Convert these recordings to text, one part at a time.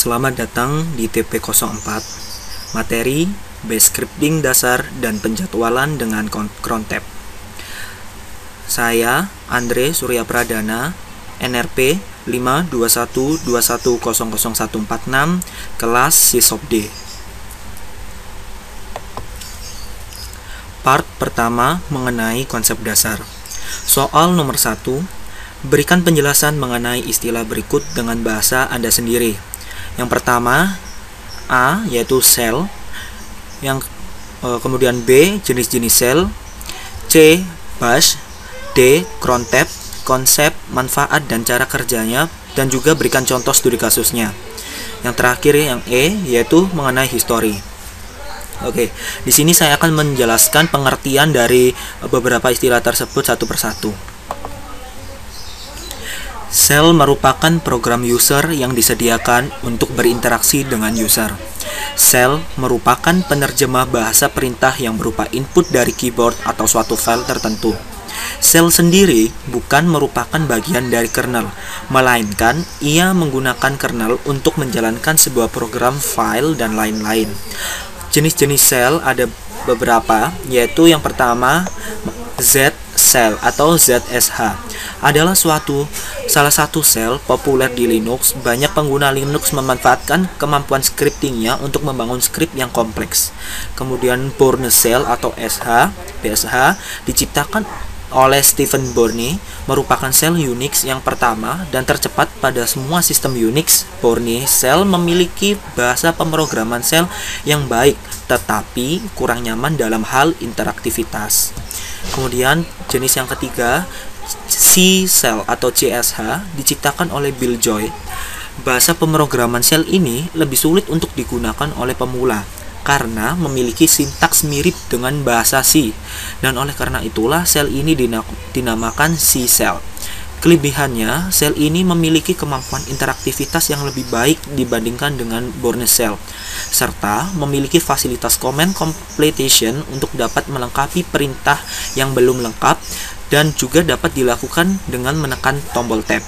Selamat datang di TP04, materi Base Scripting dasar dan penjadwalan dengan cron tab. Saya Andre Surya Pradana, NRP 52121000146, kelas Sisopd. Part pertama mengenai konsep dasar. Soal nomor 1, berikan penjelasan mengenai istilah berikut dengan bahasa Anda sendiri. Yang pertama, A yaitu sel, kemudian B jenis-jenis sel, C bash, D cron tab, konsep, manfaat dan cara kerjanya, dan juga berikan contoh studi kasusnya. Yang terakhir yang E yaitu mengenai history. Oke, di sini saya akan menjelaskan pengertian dari beberapa istilah tersebut satu persatu. Sel merupakan program user yang disediakan untuk berinteraksi dengan user. Sel merupakan penerjemah bahasa perintah yang berupa input dari keyboard atau suatu file tertentu. Sel sendiri bukan merupakan bagian dari kernel, melainkan ia menggunakan kernel untuk menjalankan sebuah program, file, dan lain-lain. Jenis-jenis sel ada beberapa, yaitu yang pertama Z-Cell atau ZSH adalah salah satu sel populer di Linux. Banyak pengguna Linux memanfaatkan kemampuan scriptingnya untuk membangun skrip yang kompleks. Kemudian Bourne Shell atau BSH diciptakan oleh Stephen Bourne, merupakan sel Unix yang pertama dan tercepat pada semua sistem Unix. Bourne Shell memiliki bahasa pemrograman sel yang baik, tetapi kurang nyaman dalam hal interaktivitas. Kemudian jenis yang ketiga, C-Shell atau CSH diciptakan oleh Bill Joy. Bahasa pemrograman sel ini lebih sulit untuk digunakan oleh pemula karena memiliki sintaks mirip dengan bahasa C, dan oleh karena itulah sel ini dinamakan C-Shell. Kelebihannya, sel ini memiliki kemampuan interaktivitas yang lebih baik dibandingkan dengan Bourne Shell, serta memiliki fasilitas command completion untuk dapat melengkapi perintah yang belum lengkap, dan juga dapat dilakukan dengan menekan tombol tab.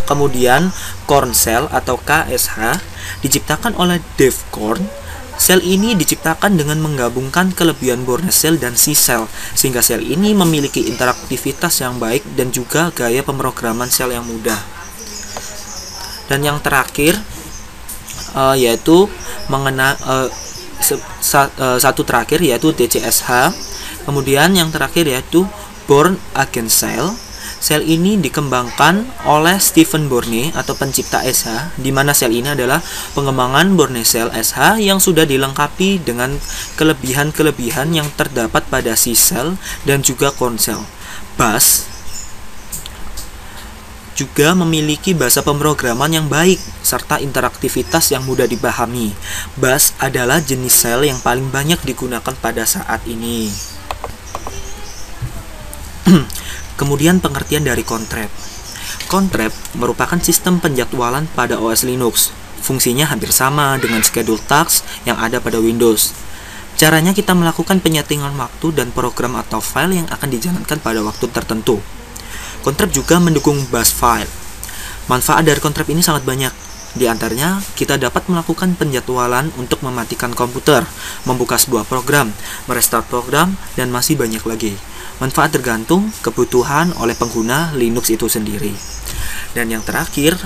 Kemudian, Korn Shell atau KSH diciptakan oleh Dave Korn. Sel ini diciptakan dengan menggabungkan kelebihan Bourne Shell dan C-Shell, sehingga sel ini memiliki interaktivitas yang baik dan juga gaya pemrograman sel yang mudah. Dan yang terakhir yaitu satu terakhir yaitu DCSH. Kemudian yang terakhir yaitu Bourne Against Shell. Sel ini dikembangkan oleh Stephen Bourne atau pencipta SH, di mana sel ini adalah pengembangan Bourne Shell SH yang sudah dilengkapi dengan kelebihan-kelebihan yang terdapat pada C-Shell dan juga Korn Shell. Bash juga memiliki bahasa pemrograman yang baik serta interaktivitas yang mudah dipahami. Bash adalah jenis sel yang paling banyak digunakan pada saat ini. Kemudian pengertian dari Contrap. Contrap merupakan sistem penjadwalan pada OS Linux. Fungsinya hampir sama dengan schedule task yang ada pada Windows. Caranya kita melakukan penyetingan waktu dan program atau file yang akan dijalankan pada waktu tertentu. Contrap juga mendukung bash file. Manfaat dari Contrap ini sangat banyak. Di antaranya, kita dapat melakukan penjadwalan untuk mematikan komputer, membuka sebuah program, merestart program, dan masih banyak lagi. Manfaat tergantung kebutuhan oleh pengguna Linux itu sendiri. Dan yang terakhir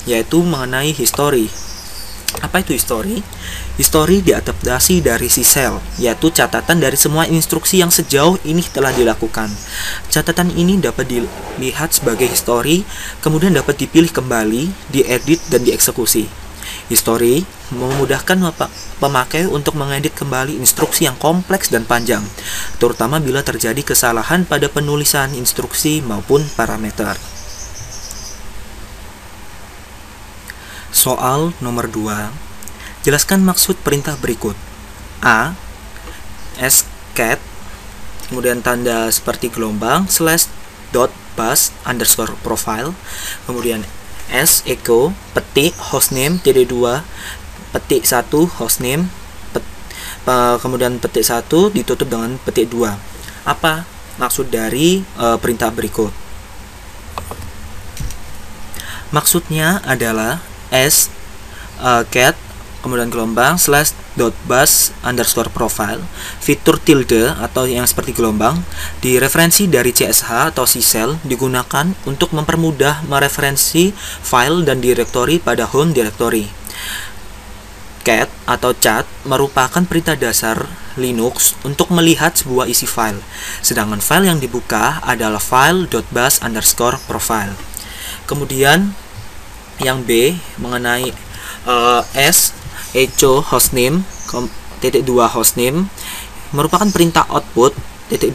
yaitu mengenai history. Apa itu history? History diadaptasi dari C-Shell, yaitu catatan dari semua instruksi yang sejauh ini telah dilakukan. Catatan ini dapat dilihat sebagai history, kemudian dapat dipilih kembali, diedit, dan dieksekusi. History memudahkan pemakai untuk mengedit kembali instruksi yang kompleks dan panjang, terutama bila terjadi kesalahan pada penulisan instruksi maupun parameter. Soal nomor 2. Jelaskan maksud perintah berikut. A. scat, kemudian tanda seperti gelombang, /bash_profile, kemudian S echo petik hostname td2 petik 1 hostname kemudian petik 1 ditutup dengan petik 2. Apa maksud dari perintah berikut? Maksudnya adalah cat kemudian gelombang slash dot bus underscore profile, fitur tilde atau yang seperti gelombang di referensi dari CSH atau C-cell digunakan untuk mempermudah mereferensi file dan direktori pada home directory. Cat atau cat merupakan perintah dasar Linux untuk melihat sebuah isi file, sedangkan file yang dibuka adalah file.bus underscore profile. Kemudian yang B mengenai echo hostname .2 hostname merupakan perintah output .2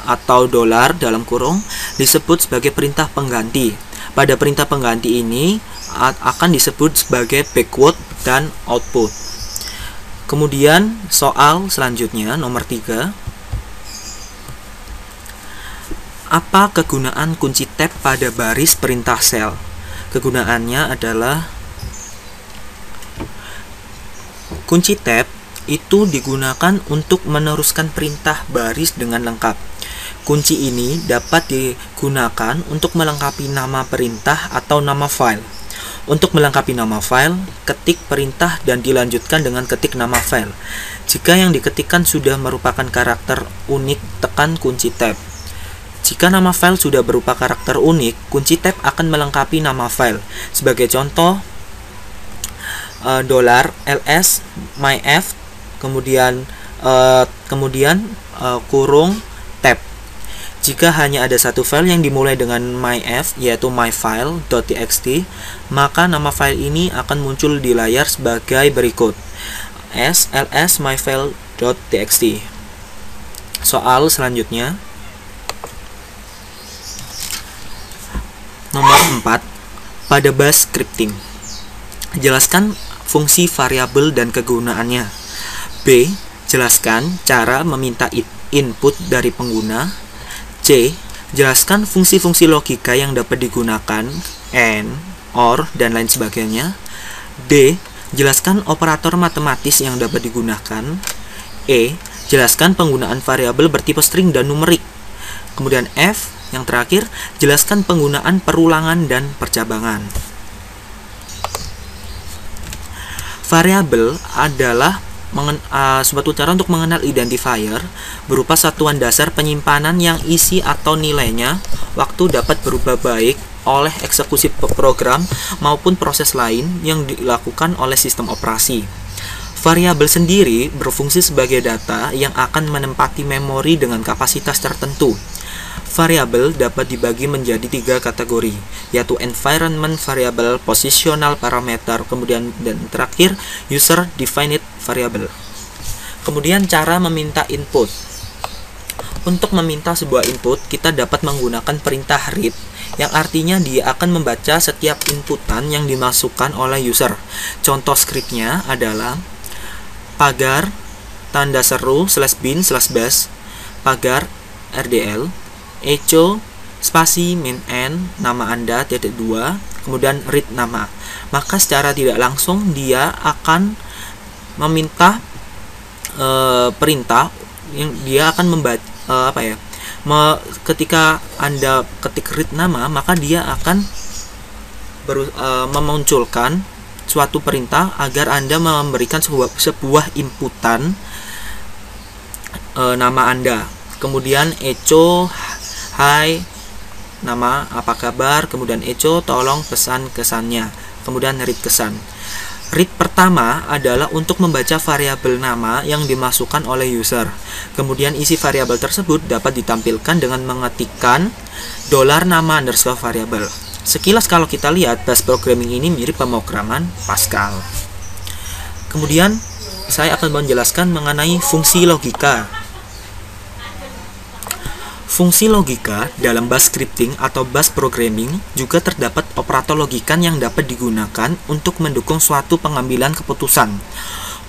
atau $ dalam kurung disebut sebagai perintah pengganti. Pada perintah pengganti ini akan disebut sebagai backward dan output. Kemudian soal selanjutnya nomor 3. Apa kegunaan kunci tab pada baris perintah shell? Kegunaannya adalah kunci tab itu digunakan untuk meneruskan perintah baris dengan lengkap. Kunci ini dapat digunakan untuk melengkapi nama perintah atau nama file. Untuk melengkapi nama file, ketik perintah dan dilanjutkan dengan ketik nama file. Jika yang diketikkan sudah merupakan karakter unik, tekan kunci tab. Jika nama file sudah berupa karakter unik, kunci tab akan melengkapi nama file. Sebagai contoh, $ls myf kemudian kurung tab. Jika hanya ada satu file yang dimulai dengan myf, yaitu myfile.txt, maka nama file ini akan muncul di layar sebagai berikut: ls myfile.txt. Soal selanjutnya nomor 4. Pada bash scripting, jelaskan fungsi variabel dan kegunaannya. B. Jelaskan cara meminta input dari pengguna. C. Jelaskan fungsi-fungsi logika yang dapat digunakan, AND, OR, dan lain sebagainya. D. Jelaskan operator matematis yang dapat digunakan. E. Jelaskan penggunaan variabel bertipe string dan numerik. Kemudian F. Yang terakhir, jelaskan penggunaan perulangan dan percabangan. Variabel adalah suatu cara untuk mengenal identifier berupa satuan dasar penyimpanan yang isi atau nilainya waktu dapat berubah baik oleh eksekusi program maupun proses lain yang dilakukan oleh sistem operasi. Variabel sendiri berfungsi sebagai data yang akan menempati memori dengan kapasitas tertentu. Variabel dapat dibagi menjadi 3 kategori, yaitu environment variable, positional parameter, kemudian dan terakhir user defined variable. Kemudian cara meminta input. Untuk meminta sebuah input, kita dapat menggunakan perintah read, yang artinya dia akan membaca setiap inputan yang dimasukkan oleh user. Contoh skripnya adalah pagar tanda seru /bin/bash pagar rdl echo spasi min_n nama Anda .2 kemudian read nama. Maka secara tidak langsung dia akan meminta perintah yang dia akan membaca ketika Anda ketik read nama, maka dia akan memunculkan suatu perintah agar Anda memberikan sebuah inputan nama Anda. Kemudian echo hai nama apa kabar, kemudian echo tolong pesan kesannya, kemudian read kesan. Read pertama adalah untuk membaca variabel nama yang dimasukkan oleh user. Kemudian isi variabel tersebut dapat ditampilkan dengan mengetikkan $nama_variable. Sekilas kalau kita lihat, bash programming ini mirip pemrograman Pascal. Kemudian saya akan menjelaskan mengenai fungsi logika. Fungsi logika dalam bash scripting atau bash programming juga terdapat operator logika yang dapat digunakan untuk mendukung suatu pengambilan keputusan.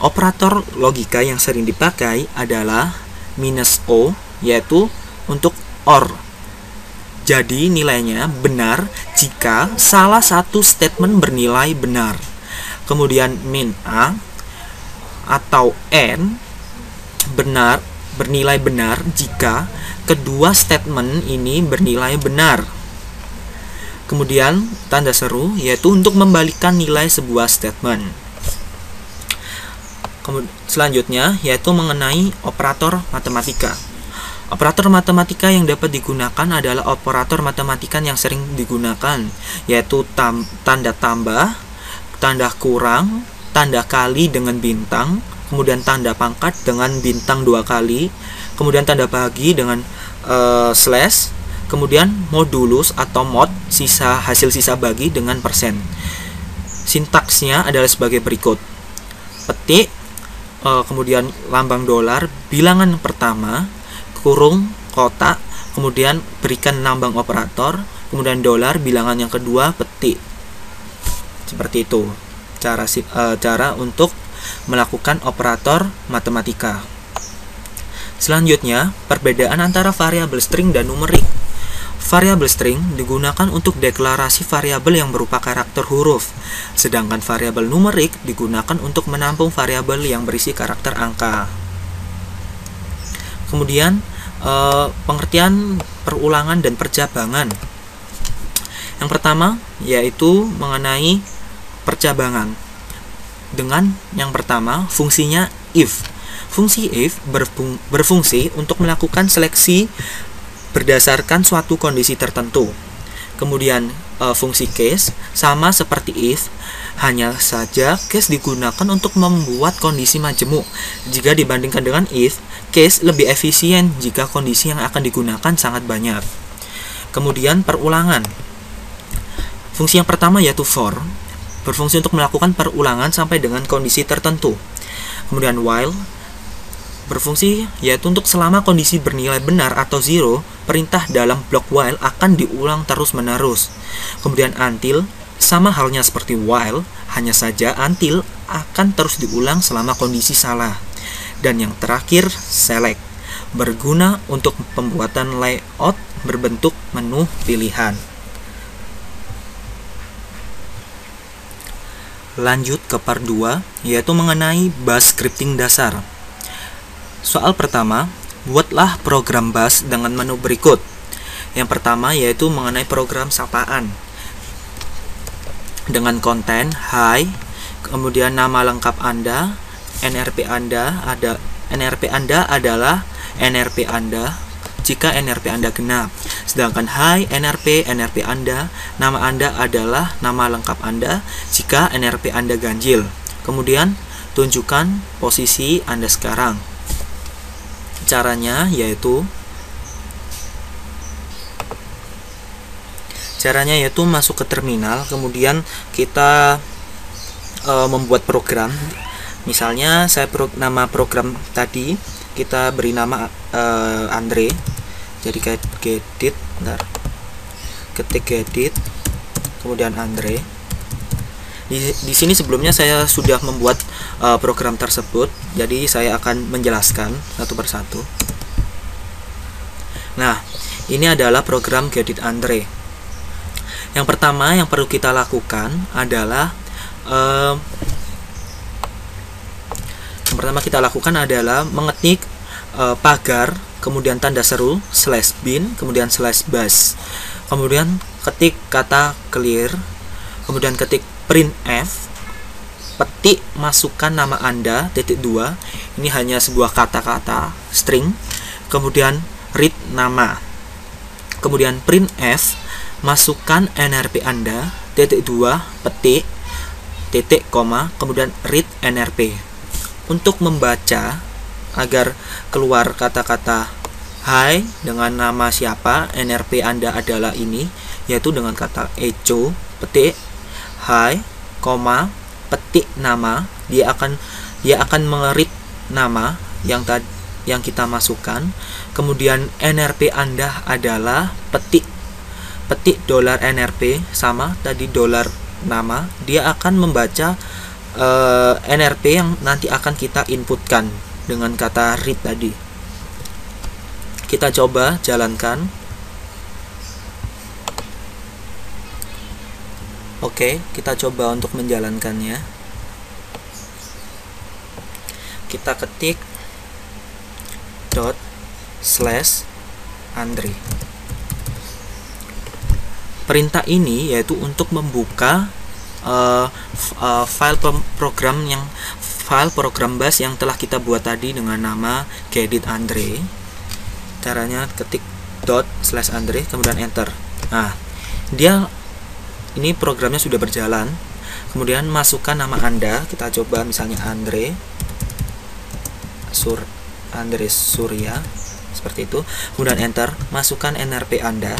Operator logika yang sering dipakai adalah -o, yaitu untuk OR. Jadi nilainya benar jika salah satu statement bernilai benar. Kemudian -a atau AND bernilai benar jika kedua statement ini bernilai benar. Kemudian tanda seru yaitu untuk membalikan nilai sebuah statement. Selanjutnya yaitu mengenai operator matematika. Operator matematika yang dapat digunakan adalah operator matematika yang sering digunakan, yaitu tanda tambah, tanda kurang, tanda kali dengan bintang, kemudian tanda pangkat dengan bintang 2 kali, kemudian tanda bagi dengan slash, kemudian modulus atau mod, hasil sisa bagi dengan persen. Sintaksnya adalah sebagai berikut: petik, kemudian lambang dolar, bilangan pertama, kurung, kotak, kemudian berikan lambang operator, kemudian dolar, bilangan yang kedua, petik. Seperti itu cara untuk melakukan operator matematika. Selanjutnya, perbedaan antara variabel string dan numerik. Variabel string digunakan untuk deklarasi variabel yang berupa karakter huruf, sedangkan variabel numerik digunakan untuk menampung variabel yang berisi karakter angka. Kemudian pengertian perulangan dan percabangan. Yang pertama yaitu mengenai percabangan. Dengan yang pertama, fungsinya if. Fungsi if berfungsi untuk melakukan seleksi berdasarkan suatu kondisi tertentu. Kemudian fungsi case sama seperti if, hanya saja case digunakan untuk membuat kondisi majemuk. Jika dibandingkan dengan if, case lebih efisien jika kondisi yang akan digunakan sangat banyak. Kemudian perulangan. Fungsi yang pertama yaitu for, berfungsi untuk melakukan perulangan sampai dengan kondisi tertentu. Kemudian while, berfungsi yaitu untuk selama kondisi bernilai benar atau zero, perintah dalam blok while akan diulang terus-menerus. Kemudian until, sama halnya seperti while, hanya saja until akan terus diulang selama kondisi salah. Dan yang terakhir, select, berguna untuk pembuatan layout berbentuk menu pilihan. Lanjut ke part 2, yaitu mengenai bash scripting dasar. Soal pertama, buatlah program bash dengan menu berikut. Yang pertama yaitu mengenai program sapaan dengan konten hi, kemudian nama lengkap Anda, NRP Anda adalah NRP Anda jika NRP Anda genap. Sedangkan hi NRP Anda, nama Anda adalah nama lengkap Anda jika NRP Anda ganjil. Kemudian tunjukkan posisi Anda sekarang. Caranya yaitu masuk ke terminal, kemudian kita membuat program. Misalnya nama program tadi kita beri nama Andre. Jadi ketik gedit, kemudian Andre. Di sini sebelumnya saya sudah membuat program tersebut, jadi saya akan menjelaskan satu persatu. Nah, ini adalah program gedit Andre. Yang pertama yang perlu kita lakukan adalah mengetik pagar, kemudian tanda seru, /bin, kemudian /bash. Kemudian ketik kata clear, kemudian ketik printf, petik masukkan nama Anda, (2). Ini hanya sebuah kata-kata string. Kemudian read nama. Kemudian printf, masukkan NRP Anda, (2), petik, titik, koma, kemudian read NRP. Untuk membaca agar keluar kata-kata hi dengan nama siapa, NRP Anda adalah ini, yaitu dengan kata echo, petik, hi, koma, petik nama, dia akan mengerit nama yang kita masukkan. Kemudian NRP Anda adalah petik $NRP, sama tadi dolar nama, dia akan membaca NRP yang nanti akan kita inputkan dengan kata read tadi. Kita coba jalankan. Oke, kita coba untuk menjalankannya. Kita ketik ./Andre. Perintah ini yaitu untuk membuka file program yang file program bash yang telah kita buat tadi dengan nama Gedit Andre. Caranya ketik ./Andre kemudian enter. Nah, ini programnya sudah berjalan. Kemudian masukkan nama Anda, kita coba misalnya Andre Surya seperti itu. Kemudian enter, masukkan NRP Anda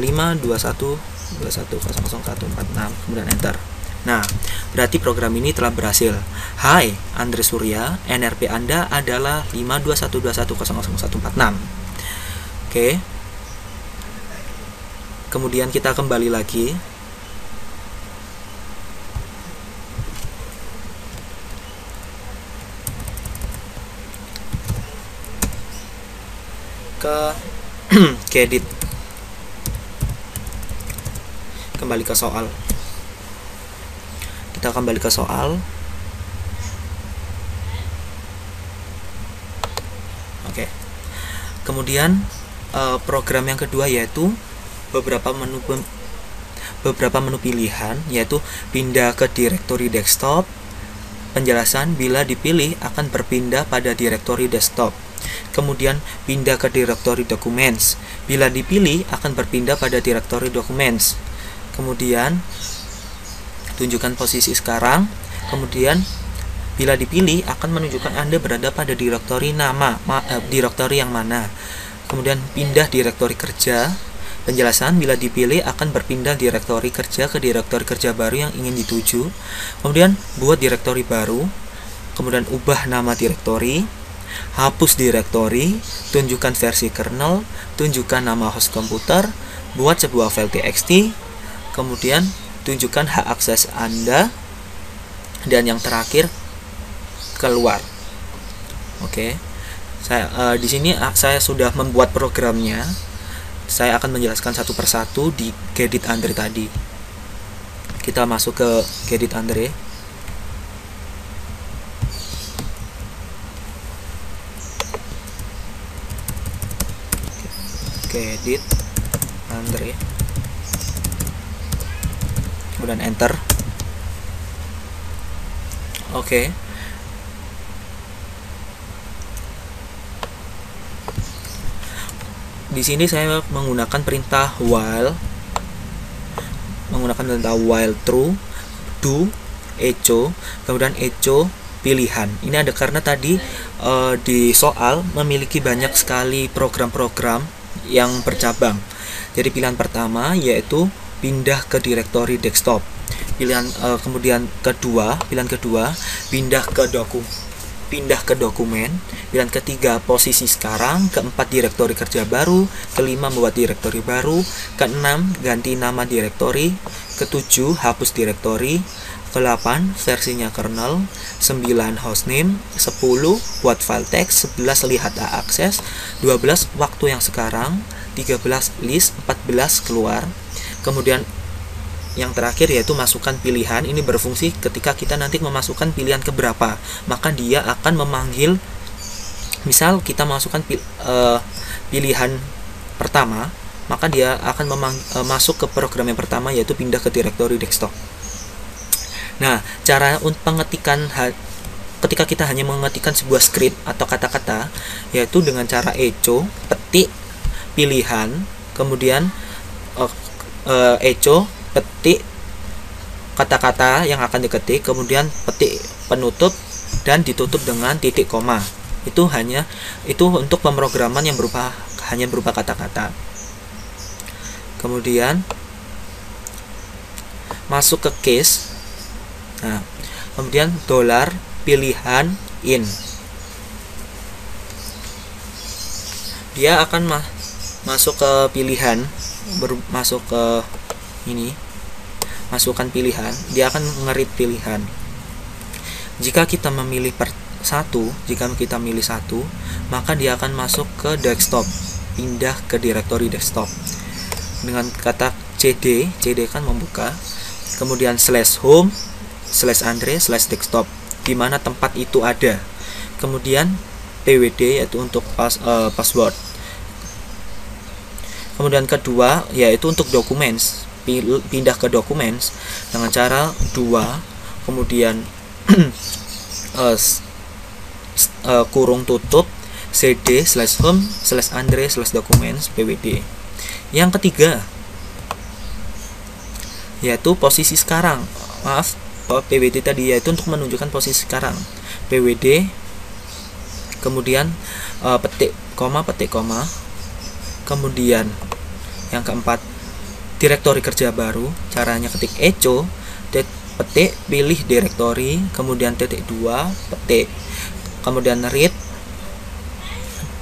52121000146, kemudian enter. Nah, berarti program ini telah berhasil. Hai, Andre Surya, NRP Anda adalah 52121000146. Oke. Kemudian kita kembali lagi. Ke Gedit. Kembali ke soal. Kita kembali ke soal. Oke. Kemudian program yang kedua yaitu beberapa menu pilihan, yaitu pindah ke direktori desktop. Penjelasan, bila dipilih akan berpindah pada direktori desktop. Kemudian pindah ke direktori documents. Bila dipilih akan berpindah pada direktori documents. Kemudian tunjukkan posisi sekarang. Kemudian bila dipilih akan menunjukkan Anda berada pada direktori direktori yang mana. Kemudian pindah direktori kerja. Penjelasan, bila dipilih akan berpindah direktori kerja ke direktori kerja baru yang ingin dituju. Kemudian buat direktori baru. Kemudian ubah nama direktori. Hapus direktori, tunjukkan versi kernel, tunjukkan nama host komputer, buat sebuah file txt, kemudian tunjukkan hak akses Anda, dan yang terakhir keluar. Oke. Di sini saya sudah membuat programnya. Saya akan menjelaskan satu persatu di Gedit Andre tadi. Kita masuk ke Gedit Andre. Gedit Andre, kemudian enter. Oke. Di sini saya menggunakan perintah while, true, do, echo, kemudian echo pilihan. Ini ada karena tadi di soal memiliki banyak sekali program-program yang bercabang. Jadi pilihan pertama yaitu pindah ke direktori desktop. Pilihan kedua pindah ke dokumen. Pilihan ketiga posisi sekarang. Keempat direktori kerja baru. Kelima membuat direktori baru. Keenam ganti nama direktori. Ketujuh hapus direktori. Ke-8 versinya kernel. 9 hostname. 10 buat file text. 11 lihat akses. 12 waktu yang sekarang. 13 list. 14 keluar. Kemudian yang terakhir yaitu masukkan pilihan. Ini berfungsi ketika kita nanti memasukkan pilihan keberapa, maka dia akan memanggil. Misal kita masukkan pilihan pertama, maka dia akan masuk ke program yang pertama yaitu pindah ke direktori desktop. Nah, cara untuk pengetikan ketika kita hanya mengetikkan sebuah script atau kata-kata yaitu dengan cara echo, petik pilihan, kemudian echo, petik kata-kata yang akan diketik, kemudian petik penutup dan ditutup dengan titik koma. Itu untuk pemrograman yang hanya berupa kata-kata. Kemudian masuk ke case. Nah, kemudian $pilihan in. Dia akan masuk ke pilihan, masuk ke ini, masukkan pilihan. Dia akan nge-read pilihan. Jika kita memilih jika kita milih satu, maka dia akan masuk ke desktop, pindah ke direktori desktop dengan kata cd kan membuka, kemudian /home /Andre/desktop di mana tempat itu ada, kemudian pwd yaitu untuk password. Kemudian kedua yaitu untuk documents, pindah ke documents dengan cara 2, kemudian kurung tutup cd/home/andre/documents/pwd. Yang ketiga yaitu posisi sekarang. PWD tadi yaitu untuk menunjukkan posisi sekarang. PWD kemudian petik koma. Kemudian yang keempat, direktori kerja baru. Caranya ketik echo, petik, pilih direktori, kemudian titik 2, petik, kemudian read,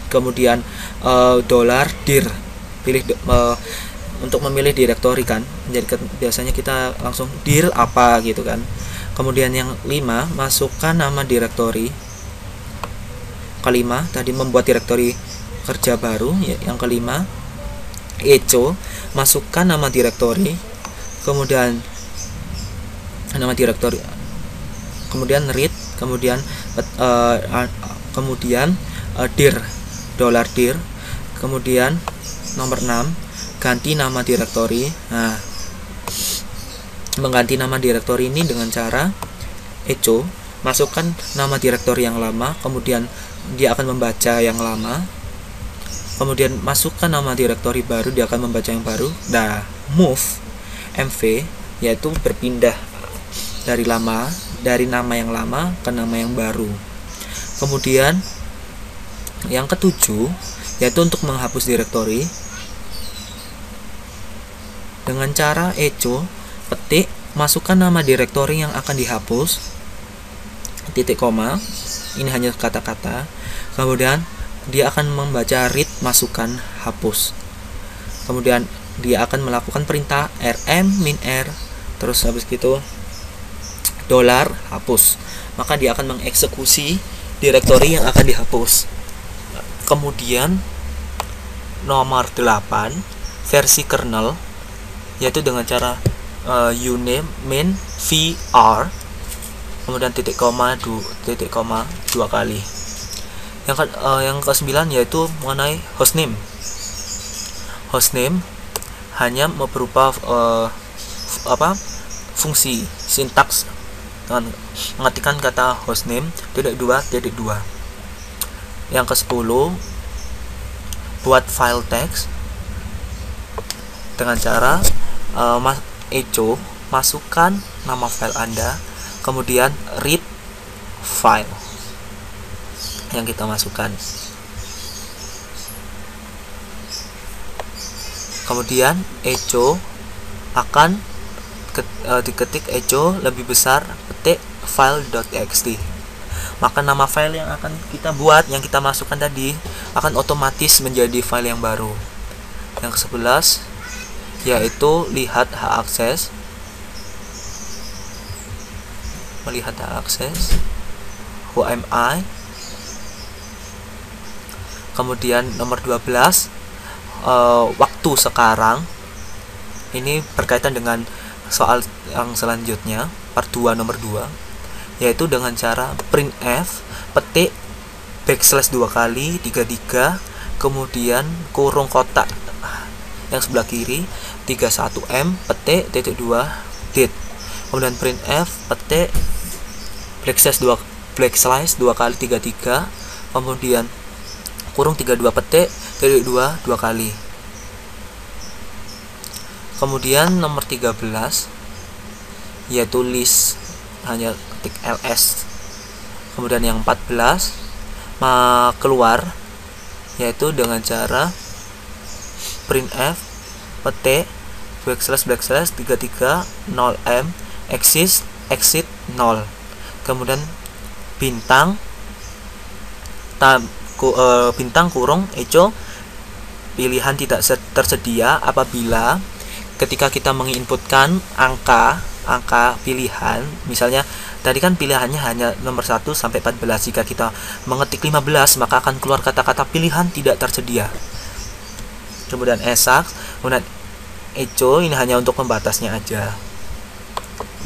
kemudian $dir, pilih untuk memilih direktori kan. Jadi biasanya kita langsung dir apa gitu kan. Kemudian yang 5, masukkan nama direktori. Kelima, tadi membuat direktori kerja baru. Yang kelima, echo, masukkan nama direktori, kemudian nama direktori, kemudian read, kemudian dir, $dir, kemudian nomor 6, ganti nama direktori. Nah, mengganti nama direktori ini dengan cara echo, masukkan nama direktori yang lama, kemudian dia akan membaca yang lama, kemudian masukkan nama direktori baru, dia akan membaca yang baru. Nah, move, mv, yaitu berpindah dari nama yang lama ke nama yang baru. Kemudian yang ketujuh yaitu untuk menghapus direktori dengan cara echo, petik, masukkan nama direktori yang akan dihapus, titik koma, ini hanya kata-kata, kemudian dia akan membaca read, masukkan, hapus, kemudian dia akan melakukan perintah rm-r, terus habis itu $, hapus, maka dia akan mengeksekusi direktori yang akan dihapus. Kemudian nomor 8, versi kernel, yaitu dengan cara uname main vr, kemudian titik koma 2 kali. Yang ke-9 yaitu mengenai hostname. Hostname hanya berupa fungsi sintaks dengan mengetikkan kata hostname .2.2. Yang ke-10, buat file text dengan cara echo, masukkan nama file Anda, kemudian read file yang kita masukkan, kemudian echo akan diketik echo lebih besar, petik file.txt, maka nama file yang akan kita buat, yang kita masukkan tadi akan otomatis menjadi file yang baru. Yang ke-11 yaitu lihat hak akses, melihat hak akses, who am I. Kemudian nomor 12, waktu sekarang. Ini berkaitan dengan soal yang selanjutnya, part 2 nomor 2, yaitu dengan cara printf, petik \2 kali 33, kemudian kurung kotak yang sebelah kiri 31m, petik titik 2 date, kemudian printf, petik backslash 2 kali 33, kemudian kurung 32, petik titik 2 kali. Kemudian nomor 13 yaitu list, hanya ketik ls. Kemudian yang 14 keluar, yaitu dengan cara printf, petik backslash 33 0m exit 0, kemudian bintang kurung echo, pilihan tidak tersedia apabila ketika kita menginputkan angka pilihan. Misalnya tadi kan pilihannya hanya nomor 1 sampai 14. Jika kita mengetik 15, maka akan keluar kata-kata pilihan tidak tersedia. Kemudian exact, kemudian echo, ini hanya untuk pembatasnya aja.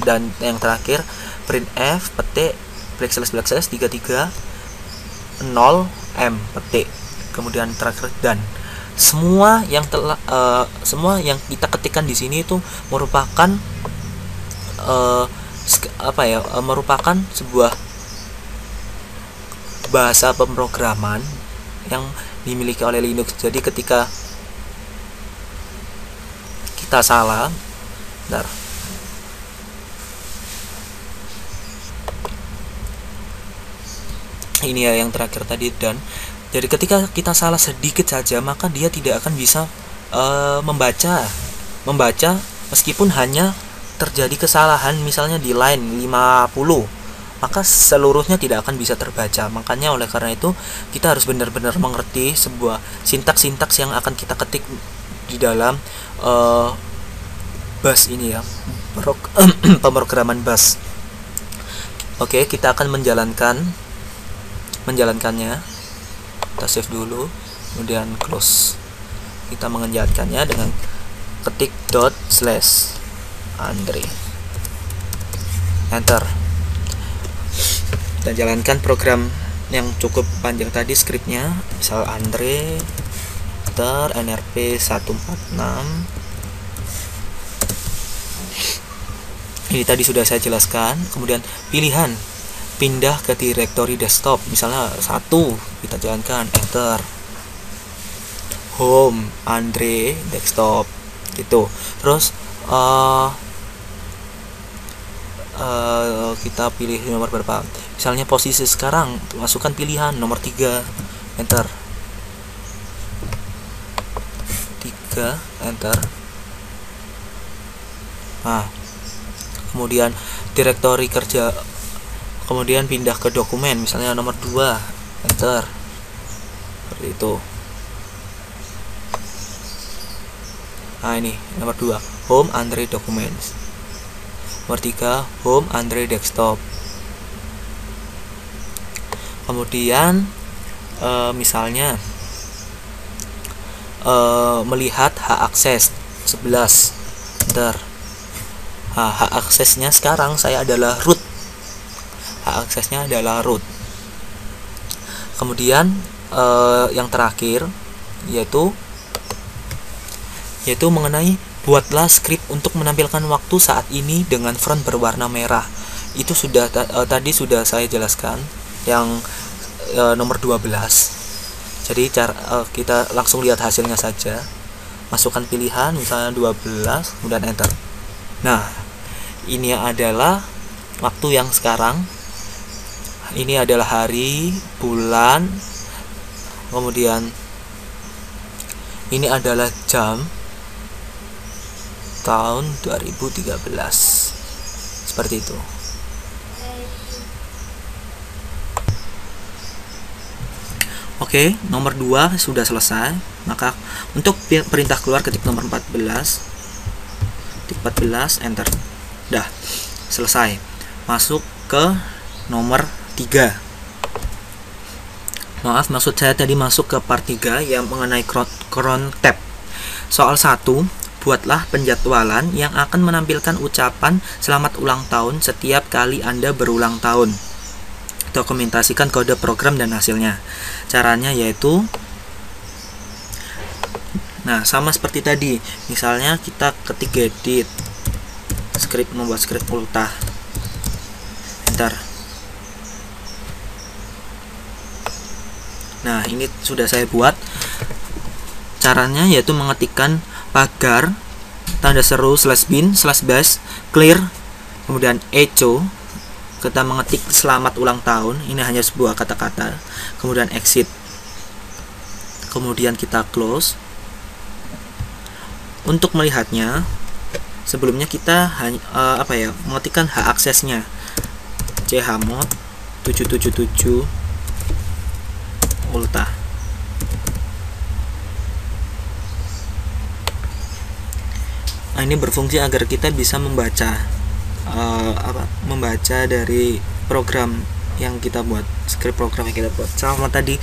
Dan yang terakhir printf, petik backslash 33 0m, petik, kemudian terakhir dan. Semua yang kita ketikkan di sini itu merupakan merupakan sebuah bahasa pemrograman yang dimiliki oleh Linux. Jadi ketika kita salah, bentar. Ini ya yang terakhir tadi, dan jadi ketika kita salah sedikit saja maka dia tidak akan bisa membaca meskipun hanya terjadi kesalahan misalnya di line 50, maka seluruhnya tidak akan bisa terbaca. Makanya oleh karena itu kita harus benar-benar mengerti sebuah sintaks-sintaks yang akan kita ketik di dalam bash ini ya, pemrograman bash. Oke, kita akan menjalankannya. Kita save dulu, kemudian close. Kita menjalankannya dengan ketik ./Andre, enter. Kita jalankan program yang cukup panjang tadi, skripnya, misal Andre nrp 146. Ini tadi sudah saya jelaskan. Kemudian pilihan pindah ke direktori desktop, misalnya 1, kita jalankan, enter. Home Andre desktop gitu. Terus kita pilih nomor berapa, misalnya posisi sekarang, masukkan pilihan nomor 3, enter. 3, enter. Nah, kemudian direktori kerja, kemudian pindah ke dokumen, misalnya nomor 2, enter. Seperti itu. Nah, ini nomor 2, home Andre documents. Nomor 3, home Andre desktop. Kemudian misalnya melihat hak akses 11, enter. Nah, hak aksesnya sekarang saya adalah root. Hak aksesnya adalah root. Kemudian yang terakhir yaitu mengenai buatlah skrip untuk menampilkan waktu saat ini dengan font berwarna merah. Itu sudah tadi sudah saya jelaskan yang nomor 12. Jadi kita langsung lihat hasilnya saja. Masukkan pilihan misalnya 12, kemudian enter. Nah, ini adalah waktu yang sekarang. Ini adalah hari, bulan, kemudian ini adalah jam, tahun 2013. Seperti itu. Oke, nomor 2 sudah selesai. Maka untuk perintah keluar ketik nomor 14. Ketik 14, enter. Dah, selesai. Masuk ke nomor 3. Maaf, maksud saya tadi masuk ke part 3 yang mengenai cron tab. Soal 1, buatlah penjadwalan yang akan menampilkan ucapan selamat ulang tahun setiap kali Anda berulang tahun. Dokumentasikan kode program dan hasilnya. Caranya yaitu, nah sama seperti tadi. Misalnya kita ketik edit, membuat skrip ultah, enter. Nah, ini sudah saya buat. Caranya yaitu mengetikkan pagar, tanda seru, /bin, /bash, clear, kemudian echo. Kita mengetik selamat ulang tahun, ini hanya sebuah kata-kata, kemudian exit, kemudian kita close. Untuk melihatnya, sebelumnya kita mengetikkan hak aksesnya, chmod 777 ultah. Nah, ini berfungsi agar kita bisa membaca dari program yang kita buat, skrip program yang kita buat. Sama tadi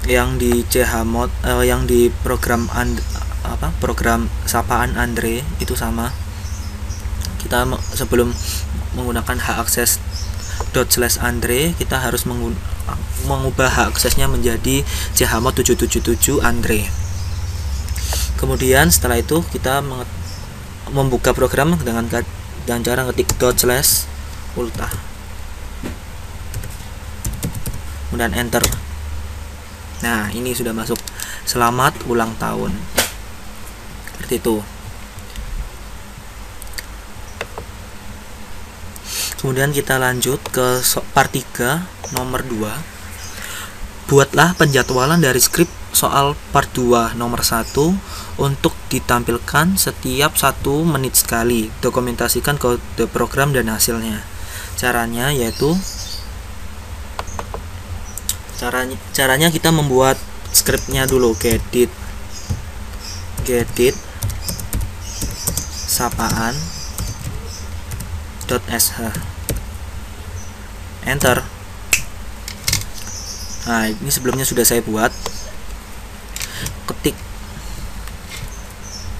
yang di chmod, yang di program program sapaan Andre itu sama. Kita sebelum menggunakan hak akses ./Andre, kita harus mengubah hak aksesnya menjadi chmod 777 Andre. Kemudian setelah itu kita membuka program dengan cara ngetik ./ultah. kemudian enter. Nah, ini sudah masuk. Selamat ulang tahun. Seperti itu. Kemudian kita lanjut ke part 3 nomor 2. Buatlah penjadwalan dari skrip soal part 2 nomor 1 untuk ditampilkan setiap 1 menit sekali. Dokumentasikan kode program dan hasilnya. Caranya yaitu caranya kita membuat skripnya dulu. Gedit sapaan.sh, enter. Nah, ini sebelumnya sudah saya buat. Ketik,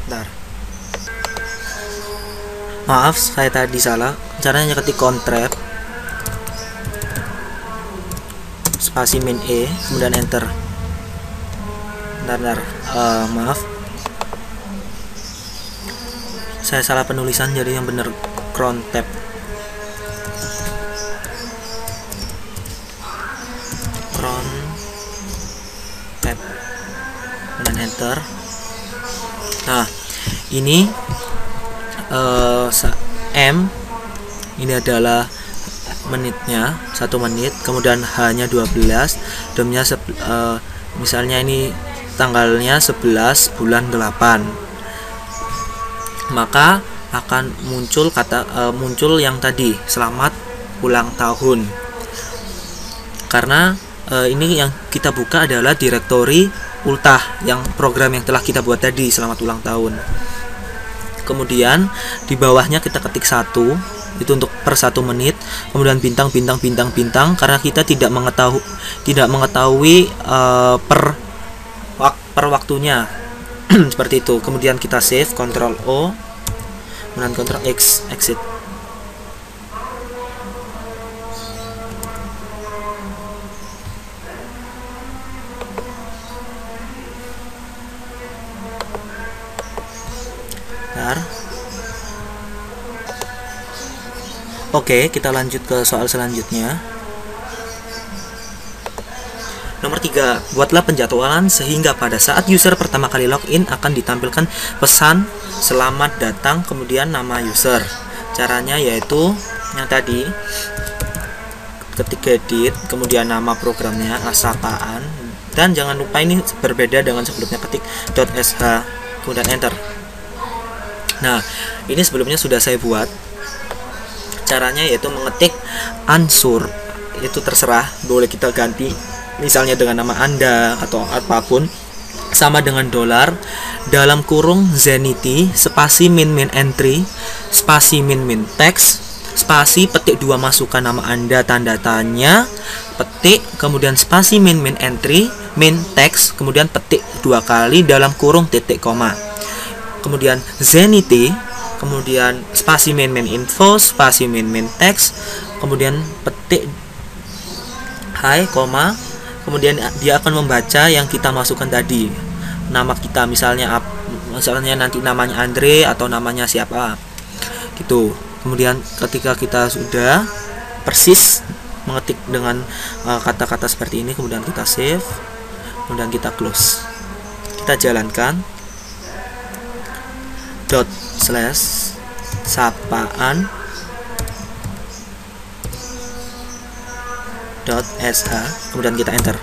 bentar, maaf saya tadi salah. Caranya ketik contract spasi min e, kemudian enter. Bentar, maaf, saya salah penulisan, jadi yang benar cron tab. Kemudian enter. Nah, ini ini adalah menitnya, 1 menit, kemudian H-nya 12, DOM-nya misalnya ini tanggalnya 11 bulan 8. Maka akan muncul muncul yang tadi, selamat ulang tahun. Karena ini yang kita buka adalah direktori ultah, yang program yang telah kita buat tadi, selamat ulang tahun. Kemudian di bawahnya kita ketik 1, itu untuk per 1 menit, kemudian bintang, karena kita tidak mengetahui per waktunya. Seperti itu. Kemudian kita save, Ctrl O, kemudian Ctrl X, exit. Oke, kita lanjut ke soal selanjutnya. Nomor 3, buatlah penjadwalan sehingga pada saat user pertama kali login akan ditampilkan pesan selamat datang, kemudian nama user. Caranya yaitu yang tadi, ketik edit, kemudian nama programnya sapaan, dan jangan lupa ini berbeda dengan sebelumnya, ketik .sh, kemudian enter. Nah, ini sebelumnya sudah saya buat. Caranya yaitu mengetik unsur, itu terserah, boleh kita ganti misalnya dengan nama Anda atau apapun, sama dengan $, dalam kurung Zenity, spasi min entry, spasi min text, spasi petik 2 masukkan nama Anda, tanda tanya, petik, kemudian spasi min entry, min text, kemudian petik 2 kali dalam kurung titik koma, kemudian Zenity, kemudian spasi min info, spasi min text, kemudian petik hai, koma, kemudian dia akan membaca yang kita masukkan tadi, nama kita, misalnya nanti namanya Andre atau namanya siapa gitu. Kemudian ketika kita sudah persis mengetik dengan kata-kata seperti ini, kemudian kita save, kemudian kita close, kita jalankan ./sapaan.sh, kemudian kita enter.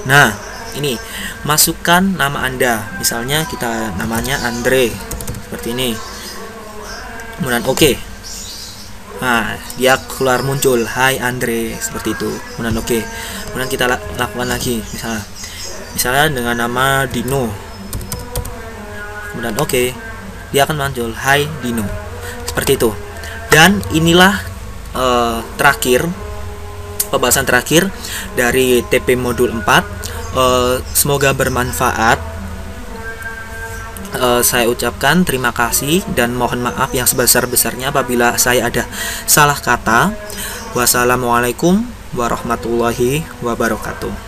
Nah, ini masukkan nama Anda, misalnya kita namanya Andre, seperti ini, kemudian oke. Nah, dia keluar muncul, hai Andre, seperti itu, kemudian oke. Kemudian kita lakukan lagi, misalnya dengan nama Dino, kemudian oke, dia akan muncul, hai Dino, seperti itu. Dan inilah terakhir, pembahasan terakhir dari TP modul 4. Semoga bermanfaat. Saya ucapkan terima kasih dan mohon maaf yang sebesar-besarnya apabila saya ada salah kata. Wassalamualaikum warahmatullahi wabarakatuh.